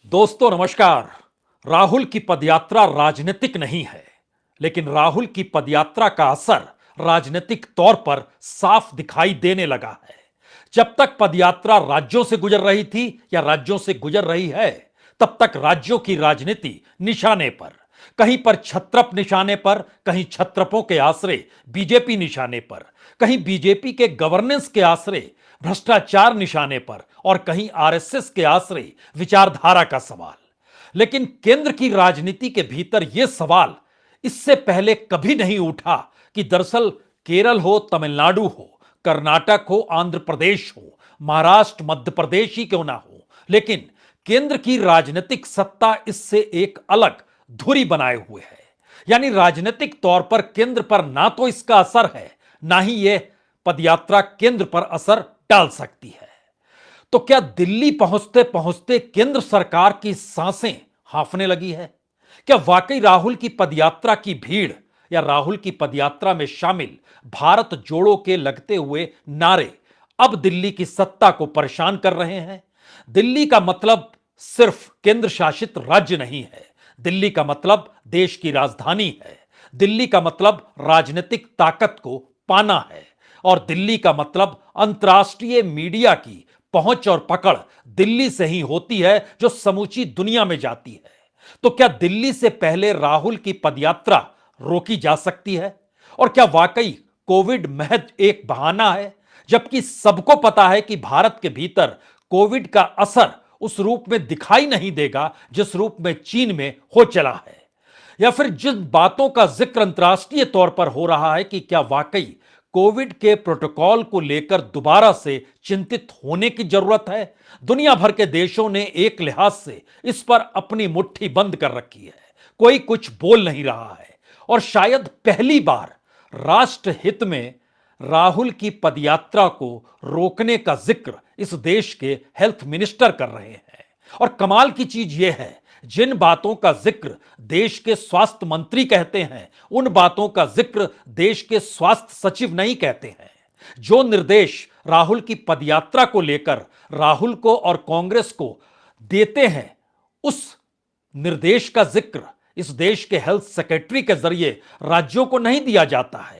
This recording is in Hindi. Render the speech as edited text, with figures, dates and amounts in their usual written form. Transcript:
दोस्तों नमस्कार। राहुल की पदयात्रा राजनीतिक नहीं है, लेकिन राहुल की पदयात्रा का असर राजनीतिक तौर पर साफ दिखाई देने लगा है। जब तक पदयात्रा राज्यों से गुजर रही थी या राज्यों से गुजर रही है, तब तक राज्यों की राजनीति निशाने पर, कहीं पर छत्रप निशाने पर, कहीं छत्रपों के आश्रय बीजेपी निशाने पर, कहीं बीजेपी के गवर्नेंस के आश्रय भ्रष्टाचार निशाने पर और कहीं आरएसएस के आश्रय विचारधारा का सवाल। लेकिन केंद्र की राजनीति के भीतर यह सवाल इससे पहले कभी नहीं उठा कि दरअसल केरल हो, तमिलनाडु हो, कर्नाटक हो, आंध्र प्रदेश हो, महाराष्ट्र, मध्य प्रदेश ही क्यों ना हो, लेकिन केंद्र की राजनीतिक सत्ता इससे एक अलग धुरी बनाए हुए है। यानी राजनीतिक तौर पर केंद्र पर ना तो इसका असर है, ना ही यह पदयात्रा केंद्र पर असर डाल सकती है। तो क्या दिल्ली पहुंचते पहुंचते केंद्र सरकार की सांसें हांफने लगी है? क्या वाकई राहुल की पदयात्रा की भीड़ या राहुल की पदयात्रा में शामिल भारत जोड़ो के लगते हुए नारे अब दिल्ली की सत्ता को परेशान कर रहे हैं? दिल्ली का मतलब सिर्फ केंद्र शासित राज्य नहीं है। दिल्ली का मतलब देश की राजधानी है। दिल्ली का मतलब राजनीतिक ताकत को पाना है। और दिल्ली का मतलब अंतर्राष्ट्रीय मीडिया की पहुंच और पकड़ दिल्ली से ही होती है, जो समूची दुनिया में जाती है। तो क्या दिल्ली से पहले राहुल की पदयात्रा रोकी जा सकती है? और क्या वाकई कोविड महज एक बहाना है, जबकि सबको पता है कि भारत के भीतर कोविड का असर उस रूप में दिखाई नहीं देगा जिस रूप में चीन में हो चला है? या फिर जिन बातों का जिक्र अंतर्राष्ट्रीय तौर पर हो रहा है कि क्या वाकई कोविड के प्रोटोकॉल को लेकर दोबारा से चिंतित होने की जरूरत है? दुनिया भर के देशों ने एक लिहाज से इस पर अपनी मुट्ठी बंद कर रखी है। कोई कुछ बोल नहीं रहा है और शायद पहली बार राष्ट्र हित में राहुल की पदयात्रा को रोकने का जिक्र इस देश के हेल्थ मिनिस्टर कर रहे हैं। और कमाल की चीज यह है, जिन बातों का जिक्र देश के स्वास्थ्य मंत्री कहते हैं, उन बातों का जिक्र देश के स्वास्थ्य सचिव नहीं कहते हैं। जो निर्देश राहुल की पदयात्रा को लेकर राहुल को और कांग्रेस को देते हैं, उस निर्देश का जिक्र इस देश के हेल्थ सेक्रेटरी के जरिए राज्यों को नहीं दिया जाता है।